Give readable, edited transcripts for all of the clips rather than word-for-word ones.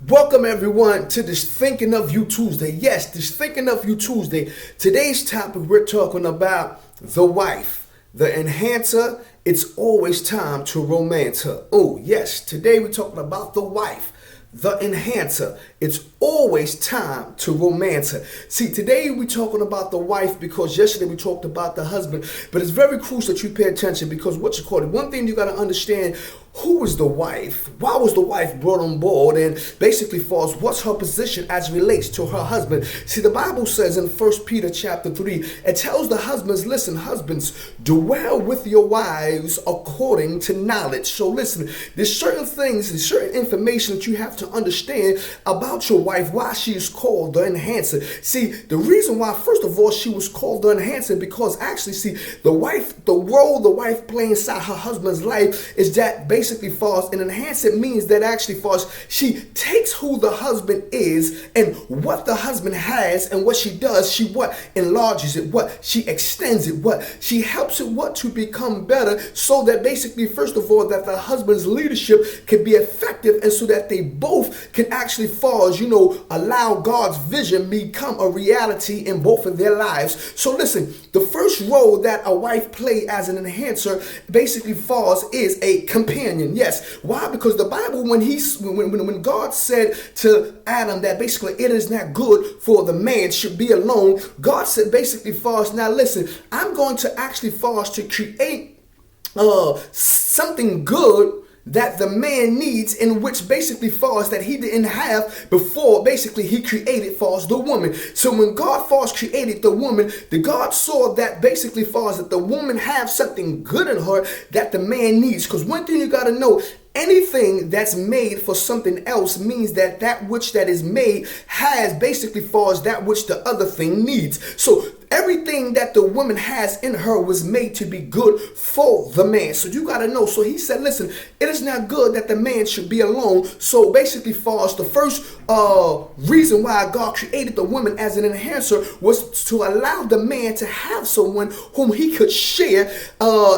Welcome everyone to this Thinking of You Tuesday. Yes, this Thinking of You Tuesday. Today's topic, we're talking about the wife, the enhancer. It's always time to romance her. Oh yes, today we're talking about the wife, the enhancer. It's always time to romance her. See, today we're talking about the wife because yesterday we talked about the husband. But it's very crucial that you pay attention because one thing you got to understand, who is the wife? Why was the wife brought on board? And basically, for us, what's her position as it relates to her husband? See, the Bible says in 1 Peter chapter 3, it tells the husbands, listen, husbands, dwell with your wives according to knowledge. So listen, there's certain things, there's certain information that you have to understand about your wife, why she is called the enhancer. See, the reason why, first of all, she was called the enhancer, because actually, see, the wife, the role the wife plays inside her husband's life is that basically false. And enhance it means that actually false, she takes who the husband is and what the husband has, and what she does, she what enlarges it, what she extends it, what she helps it what to become better, so that basically, first of all, that the husband's leadership can be effective, and so that they both can actually falls, allow God's vision become a reality in both of their lives. So listen, the first role that a wife play as an enhancer basically falls is a companion. Yes. Why? Because the Bible, when God said to Adam that basically it is not good for the man should be alone, God said basically falls, now listen, I'm going to actually falls to create something good that the man needs, in which basically falls that he didn't have before basically he created falls the woman. So when God falls created the woman, the God saw that basically falls that the woman have something good in her that the man needs. Because one thing you got to know, anything that's made for something else means that that which that is made has basically falls that which the other thing needs. So everything that the woman has in her was made to be good for the man. So you got to know. So he said, listen, it is not good that the man should be alone. So basically falls the first reason why God created the woman as an enhancer was to allow the man to have someone whom he could share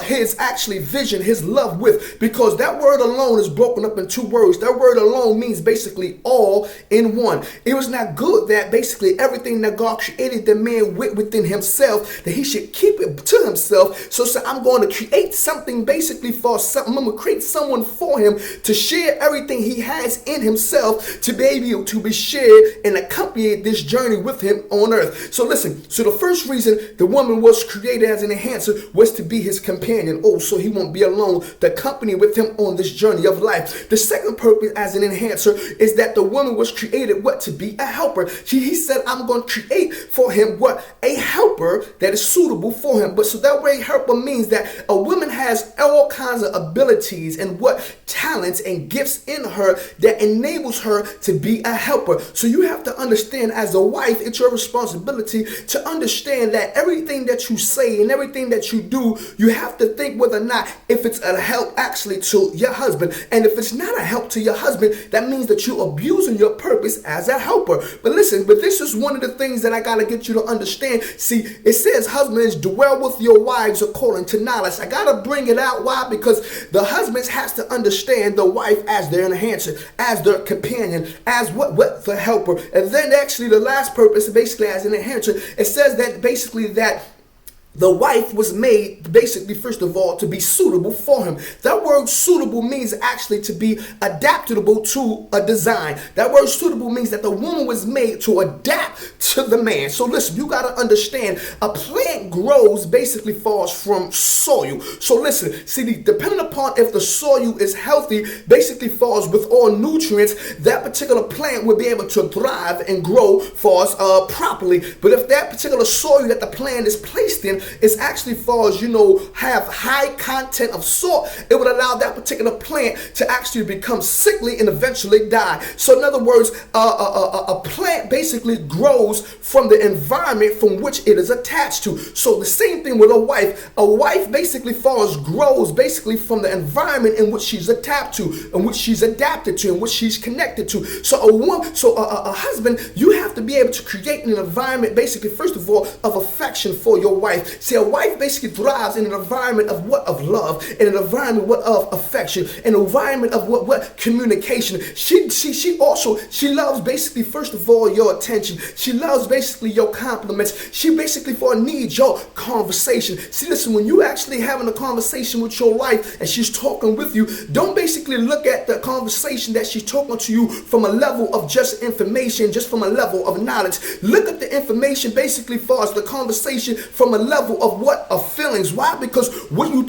his actually vision, his love with, because that word alone is broken up in two words. That word alone means basically all in one. It was not good that basically everything that God created the man within himself, that he should keep it to himself. So I'm going to create something basically for something. I'm going to create someone for him to share everything he has in himself, to be able to be shared and accompany this journey with him on earth. So listen, so the first reason the woman was created as an enhancer was to be his companion. Oh, so he won't be alone, to accompany with him on this journey of life. The second purpose as an enhancer is that the woman was created what? To be a helper. He said, I'm going to create for him what? A helper that is suitable for him. But so that way, helper means that a woman has all kinds of abilities and what talents and gifts in her that enables her to be a helper. So you have to understand, as a wife, it's your responsibility to understand that everything that you say and everything that you do, you have to think whether or not if it's a help actually to your husband. And if it's not a help to your husband, that means that you're abusing your purpose as a helper. But listen, but this is one of the things that I got to get you to understand. See, it says, husbands, dwell with your wives according to knowledge. I got to bring it out. Why? Because the husbands has to understand the wife as their enhancer, as their companion, as what the helper. And then actually the last purpose, basically as an enhancer, it says that basically that the wife was made basically, first of all, to be suitable for him. That word suitable means actually to be adaptable to a design. That word suitable means that the woman was made to adapt to the man. So listen, you got to understand, a plant grows basically falls from soil. So listen, see, depending upon if the soil is healthy, basically falls with all nutrients, that particular plant will be able to thrive and grow falls properly. But if that particular soil that the plant is placed in is actually falls, have high content of salt, it would allow that particular plant to actually become sickly and eventually die. So in other words, a plant basically grows from the environment from which it is attached to. So the same thing with a wife. A wife basically grows basically from the environment in which she's attached to, in which she's adapted to, in which she's connected to. So a husband, you have to be able to create an environment basically, first of all, of affection for your wife. See, a wife basically thrives in an environment of what? Of love, in an environment what? Of affection, an environment of what? Communication. She also loves basically first of all your attention. She loves basically your compliments. She basically needs your conversation. See, listen, when you actually having a conversation with your wife and she's talking with you, don't basically look at the conversation that she's talking to you from a level of just information, just from a level of knowledge. Look at the information basically as the conversation from a level of what? Of feelings. Why? Because when you're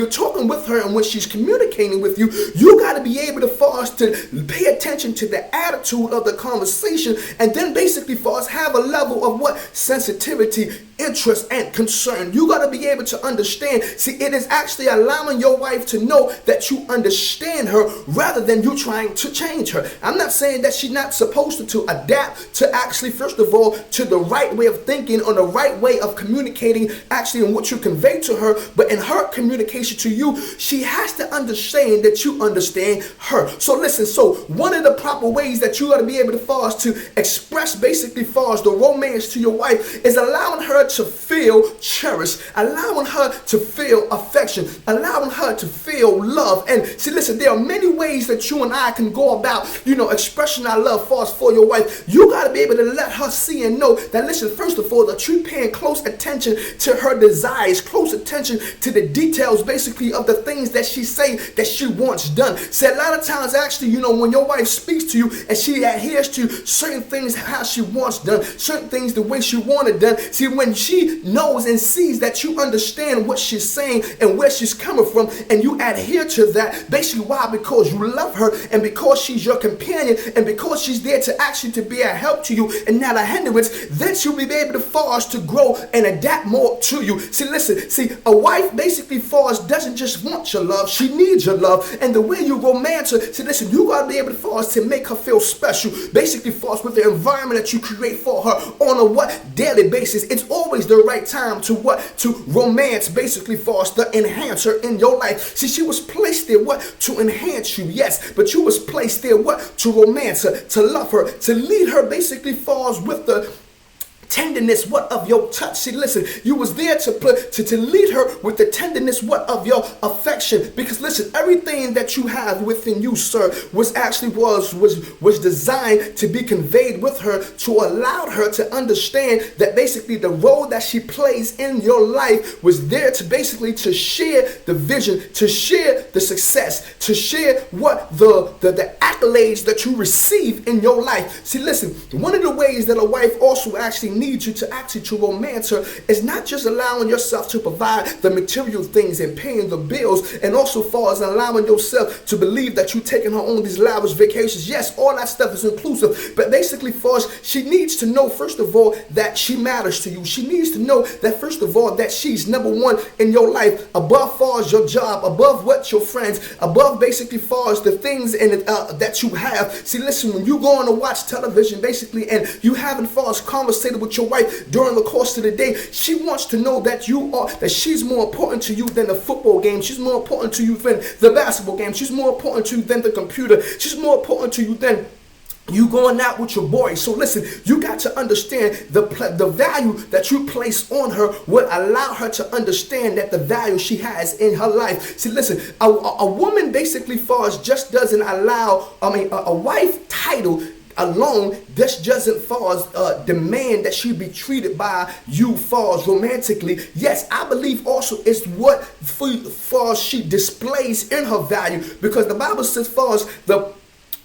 talking with her and when she's communicating with you, you got to be able to pay attention to the attitude of the conversation, and then basically have a level of what? Sensitivity, interest, and concern. You got to be able to understand. See, it is actually allowing your wife to know that you understand her rather than you trying to change her. I'm not saying that she's not supposed to adapt to actually, first of all, to the right way of thinking or the right way of communicating actually in what you convey to her, but in her communication to you, she has to understand that you understand her. So listen, one of the proper ways that you got to be able to express basically the romance to your wife is allowing her to feel cherished, allowing her to feel affection, allowing her to feel love. And see, listen, there are many ways that you and I can go about, expressing our love for your wife. You got to be able to let her see and know that, listen, first of all, that you're paying close attention to her desires, close attention to the details basically of the things that she say that she wants done. See, a lot of times actually, when your wife speaks to you and she adheres to certain things how she wants done, certain things the way she want it done. See, when she knows and sees that you understand what she's saying and where she's coming from, and you adhere to that, basically why? Because you love her, and because she's your companion, and because she's there to actually to be a help to you and not a hindrance, then she'll be able to grow and adapt more to you. See, listen, a wife basically doesn't just want your love, she needs your love. And the way you romance her, see, listen, you gotta be able to make her feel special, basically with the environment that you create for her on a daily basis. It's always the right time to romance basically to enhance her in your life. See, she was placed there to enhance you, yes, but you was placed there to romance her, to love her, to lead her basically with the tenderness of your touch. See, listen, you was there to lead her with the tenderness of your affection, because listen, everything that you have within you, sir, was designed to be conveyed with her, to allow her to understand that basically the role that she plays in your life was there to basically to share the vision, to share the success, to share the accolades that you receive in your life. See, listen, one of the ways that a wife also actually needs you to romance her is not just allowing yourself to provide the material things and paying the bills, and also far as allowing yourself to believe that you're taking her on these lavish vacations. Yes, all that stuff is inclusive, but basically she needs to know first of all that she matters to you. She needs to know that first of all that she's number one in your life, above as your job, above your friends, above basically as the things that you have. See, listen, when you go on to watch television basically and you haven't conversated with your wife during the course of the day, she wants to know that she's more important to you than the football game. She's more important to you than the basketball game. She's more important to you than the computer. She's more important to you than you going out with your boys. So listen, you got to understand the value that you place on her will allow her to understand that the value she has in her life. See, listen, a woman basically just doesn't allow, a wife title alone, this doesn't demand that she be treated by you romantically. Yes, I believe also it's what she displays in her value, because the Bible says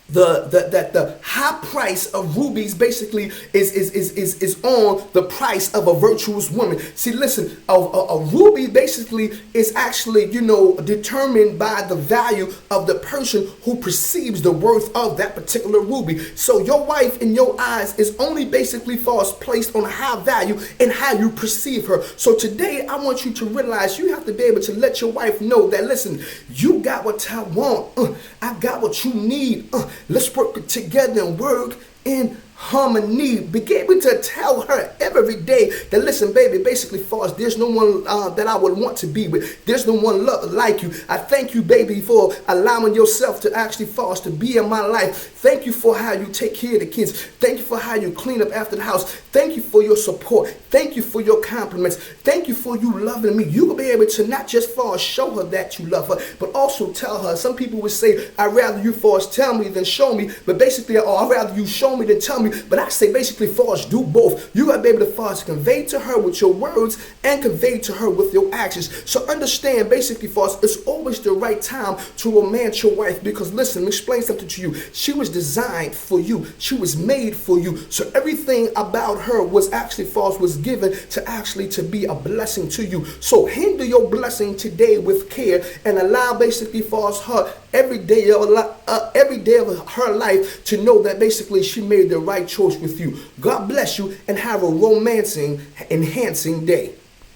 the high price of rubies basically is on the price of a virtuous woman. See, listen, a ruby basically is actually, determined by the value of the person who perceives the worth of that particular ruby. So your wife in your eyes is only basically placed on high value and how you perceive her. So today I want you to realize you have to be able to let your wife know that, listen, you got what I want. I got what you need. Let's work together and work in harmony, be able to tell her every day that, listen, baby, basically, far as there's no one that I would want to be with. There's no one like you. I thank you, baby, for allowing yourself to actually, far as to be in my life. Thank you for how you take care of the kids. Thank you for how you clean up after the house. Thank you for your support. Thank you for your compliments. Thank you for you loving me. You will be able to not just far as show her that you love her, but also tell her. Some people would say, I'd rather you far as tell me than show me, but basically, or I'd rather you show me than tell me. But I say basically, far as do both. You gotta be able to far as convey to her with your words and convey to her with your actions. So understand, basically, far as it's always the right time to romance your wife, because listen, let me explain something to you. She was designed for you. She was made for you. So everything about her was actually, far as was given to actually to be a blessing to you. So handle your blessing today with care and allow basically, far as her every day of her life to know that basically she made the right choice with you. God bless you and have a romancing, enhancing day.